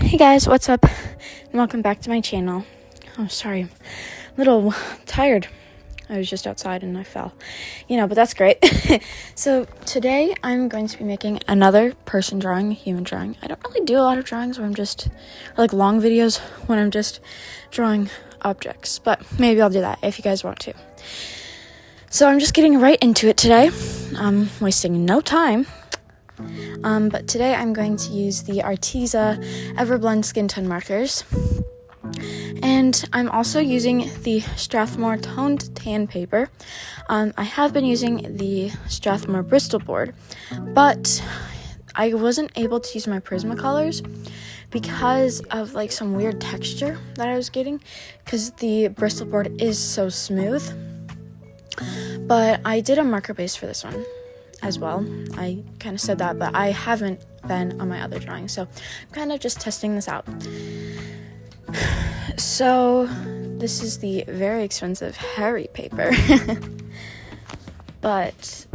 Hey guys, what's up? And welcome back to my channel. Oh, sorry, I'm a little tired. I was just outside and I fell. But that's great. So today I'm going to be making another person drawing, a human drawing. I don't really do a lot of drawings where like long videos when I'm just drawing objects, but maybe I'll do that if you guys want to. So I'm just getting right into it today. I'm wasting no time. But today I'm going to use the Arteza Everblend Skin Tone markers. And I'm also using the Strathmore toned tan paper. I have been using the Strathmore Bristol board, but I wasn't able to use my Prismacolors because of like some weird texture that I was getting, because the Bristol board is so smooth. But I did a marker base for this one as well. I kind of said that, but I haven't been on my other drawings, so I'm kind of just testing this out. So this is the very expensive Harry paper.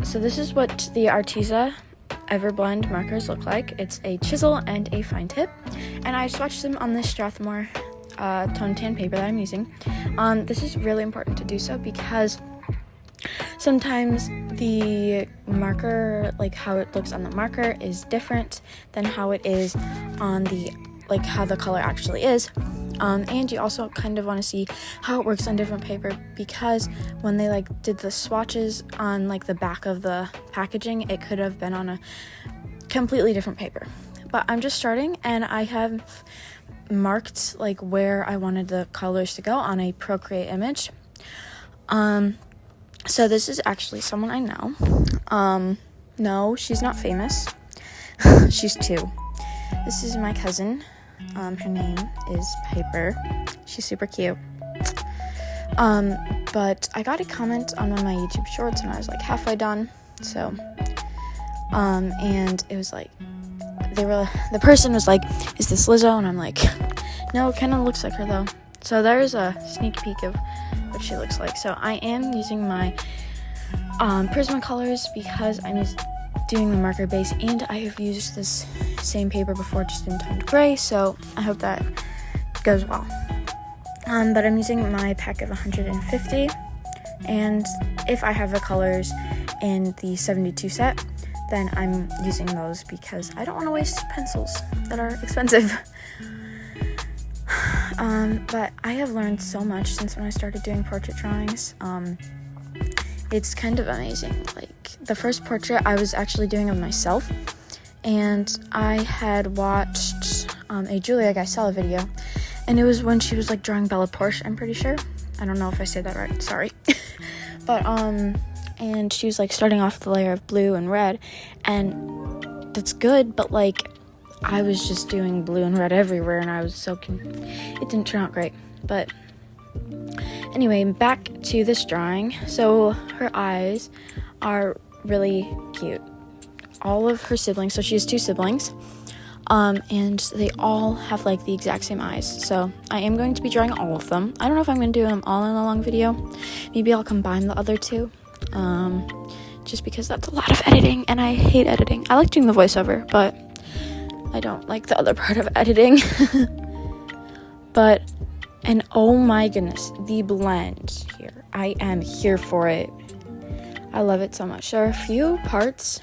So this is what the Arteza Everblend markers look like. It's a chisel and a fine tip, and I swatched them on this Strathmore toned tan paper that I'm using. This is really important to do so because sometimes the marker, like how it looks on the marker, is different than how it is on the, like how the color actually is. And you also kind of want to see how it works on different paper, because when they like did the swatches on like the back of the packaging, it could have been on a completely different paper. But I'm just starting, and I have marked like where I wanted the colors to go on a Procreate image. So this is actually someone I know. No, she's not famous. She's 2. This is my cousin. Her name is Piper. She's super cute. But I got a comment on one of my YouTube shorts when I was like halfway done. So, and it was like, the person was like, "Is this Lizzo?" And I'm like, "No, it kind of looks like her though." So there's a sneak peek of what she looks like. So I am using my Prismacolors because I'm doing the marker base, and I have used this same paper before, just in toned gray, so I hope that goes well. But I'm using my pack of 150, and if I have the colors in the 72 set, then I'm using those because I don't want to waste pencils that are expensive. But I have learned so much since when I started doing portrait drawings. It's kind of amazing. Like, the first portrait I was actually doing of myself, and I had watched a Julia Gaisella video, and it was when she was like drawing Bella Porsche, I'm pretty sure. I don't know if I said that right, sorry. But and she was like starting off with a layer of blue and red, and that's good, but like I was just doing blue and red everywhere, and I was it didn't turn out great. But anyway, back to this drawing. So her eyes are really cute. All of her siblings, so she has 2 siblings, and they all have like the exact same eyes. So I am going to be drawing all of them. I don't know if I'm going to do them all in a long video. Maybe I'll combine the other 2, just because that's a lot of editing, and I hate editing. I like doing the voiceover, but I don't like the other part of editing. And oh my goodness, the blend here. I am here for it. I love it so much. There are a few parts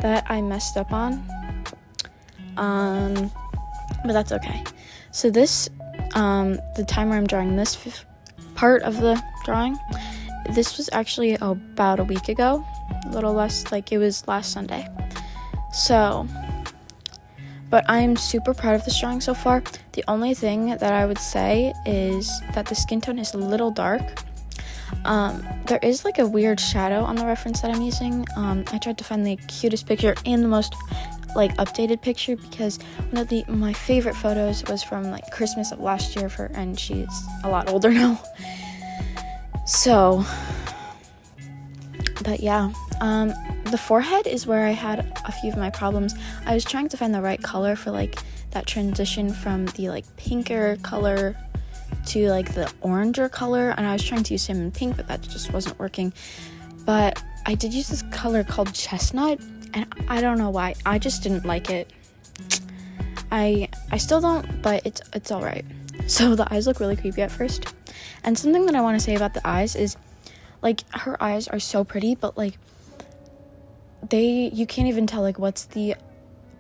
that I messed up on, but that's okay. So this, the time where I'm drawing this part of the drawing, this was actually about a week ago, a little less, like it was last Sunday. So, but I'm super proud of this drawing so far. The only thing that I would say is that the skin tone is a little dark. There is like a weird shadow on the reference that I'm using. I tried to find the cutest picture and the most like updated picture, because one of my favorite photos was from like Christmas of last year and she's a lot older now. So, but yeah, the forehead is where I had a few of my problems. I was trying to find the right color for like that transition from the like pinker color to like the oranger color, and I was trying to use him in pink, but that just wasn't working. But I did use this color called chestnut, and I don't know why, I just didn't like it. I still don't, but it's all right. So the eyes look really creepy at first. And something that I want to say about the eyes is, like, her eyes are so pretty, but, like, you can't even tell, like, what's the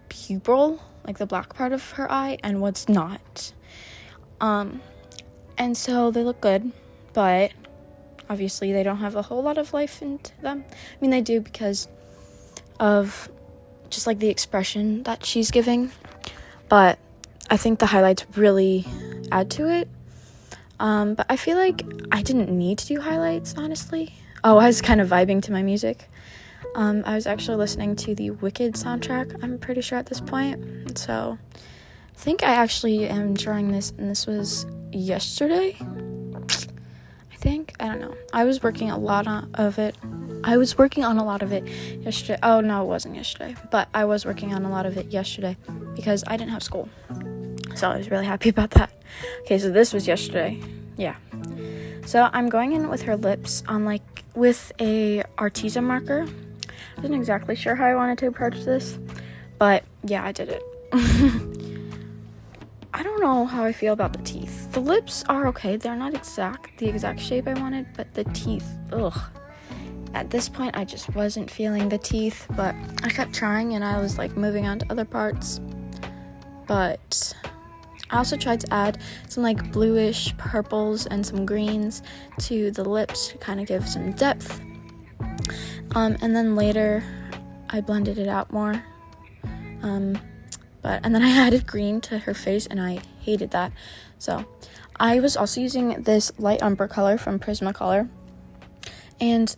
pupil, like the black part of her eye, and what's not. And so they look good, but obviously they don't have a whole lot of life into them. I mean, they do because of just, like, the expression that she's giving, but I think the highlights really add to it. But I feel like I didn't need to do highlights, honestly. Oh, I was kind of vibing to my music. I was actually listening to the Wicked soundtrack, I'm pretty sure, at this point. So I think I actually am drawing this, and this was yesterday, I think. I don't know. I was working on a lot of it yesterday. Oh, no, it wasn't yesterday. But I was working on a lot of it yesterday because I didn't have school. So I was really happy about that. Okay, so this was yesterday. Yeah. So I'm going in with her lips on, like, with a artisan marker. I wasn't exactly sure how I wanted to approach this, but yeah, I did it. I don't know how I feel about the teeth. The lips are okay. They're not the exact shape I wanted, but the teeth, ugh. At this point, I just wasn't feeling the teeth, but I kept trying, and I was, like, moving on to other parts. But I also tried to add some, like, bluish purples and some greens to the lips to kind of give some depth. And then later I blended it out more. And then I added green to her face, and I hated that. So I was also using this light umber color from Prismacolor, and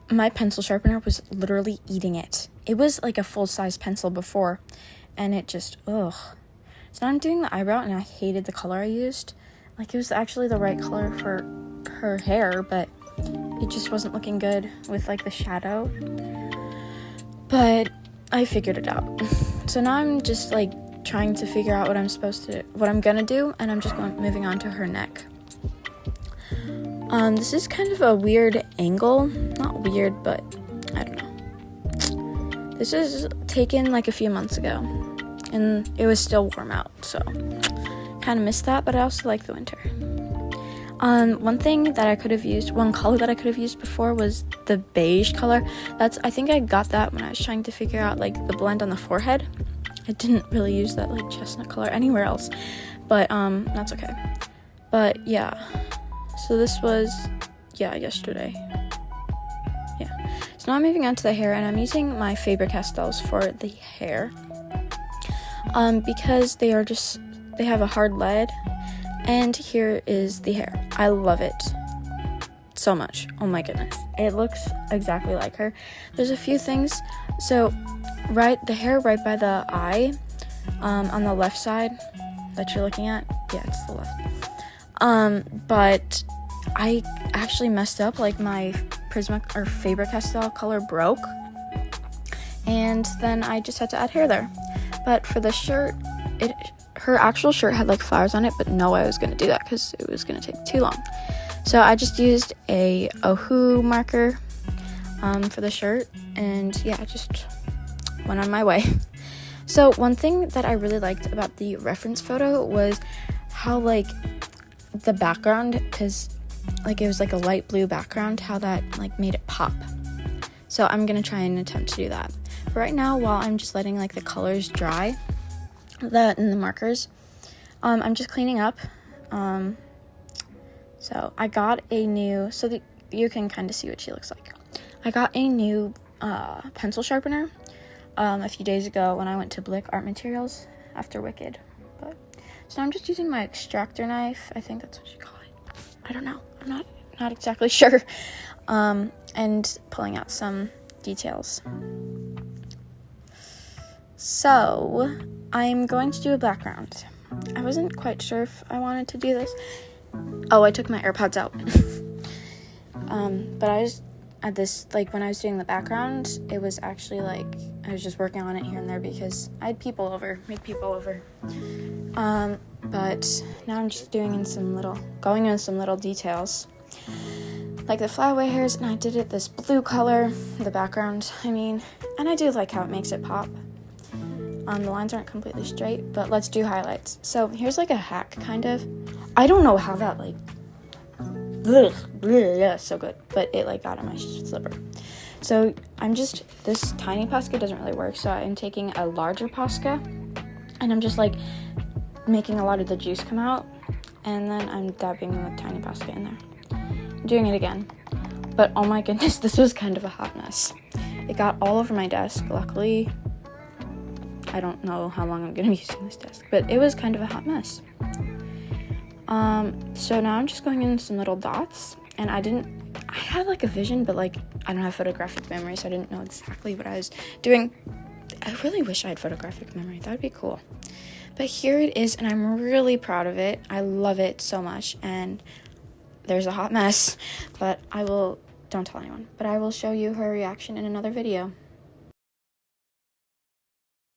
my pencil sharpener was literally eating it. It was like a full-size pencil before, and it just, ugh. So now I'm doing the eyebrow, and I hated the color I used. Like, it was actually the right color for her hair, but it just wasn't looking good with, like, the shadow. But I figured it out. So now I'm just, like, trying to figure out what I'm gonna do, and I'm just moving on to her neck. This is kind of a weird angle. Not weird, but I don't know. This is taken, like, a few months ago, and it was still warm out, so kind of missed that, but I also like the winter. One color that I could have used before was the beige color. I think I got that when I was trying to figure out, like, the blend on the forehead. I didn't really use that, like, chestnut color anywhere else, but that's okay. But yeah, so this was yesterday. Yeah, so now I'm moving on to the hair, and I'm using my Faber-Castells for the hair, because they have a hard lead. And here is the hair. I love it so much. Oh my goodness. It looks exactly like her. There's a few things. So the hair right by the eye, on the left side that you're looking at. Yeah, it's the left. But I actually messed up, like, my Faber-Castell color broke. And then I just had to add hair there. But for the shirt, her actual shirt had, like, flowers on it, but no way I was going to do that because it was going to take too long. So I just used a Ohu marker for the shirt, and yeah, I just went on my way. So one thing that I really liked about the reference photo was how, like, the background, because, like, it was like a light blue background, how that, like, made it pop. So I'm going to try and attempt to do that. But right now, while I'm just letting, like, the colors dry, and the markers, I'm just cleaning up. So I got a new, you can kind of see what she looks like. I got a new pencil sharpener a few days ago when I went to Blick Art Materials after Wicked. So I'm just using my extractor knife. I think that's what you call it. I don't know. I'm not exactly sure. And pulling out some details. So I'm going to do a background. I wasn't quite sure if I wanted to do this. Oh, I took my AirPods out. But I was at this, like, when I was doing the background, it was actually, like, I was just working on it here and there because I had make people over. But now I'm just going in some little details, like the flyaway hairs, and I did it this blue color, the background, and I do like how it makes it pop. The lines aren't completely straight, but let's do highlights. So here's like a hack, kind of. I don't know how that like, so good, but it like got on my slipper. So this tiny Posca doesn't really work, so I'm taking a larger Posca, and I'm just like making a lot of the juice come out, and then I'm dabbing the tiny Posca in there. I'm doing it again, but oh my goodness, this was kind of a hot mess. It got all over my desk. Luckily, I don't know how long I'm going to be using this desk, but it was kind of a hot mess. So now I'm just going in some little dots, and I had like a vision, but like I don't have photographic memory, so I didn't know exactly what I was doing. I really wish I had photographic memory. That would be cool. But here it is, and I'm really proud of it. I love it so much, and there's a hot mess, but don't tell anyone, but I will show you her reaction in another video.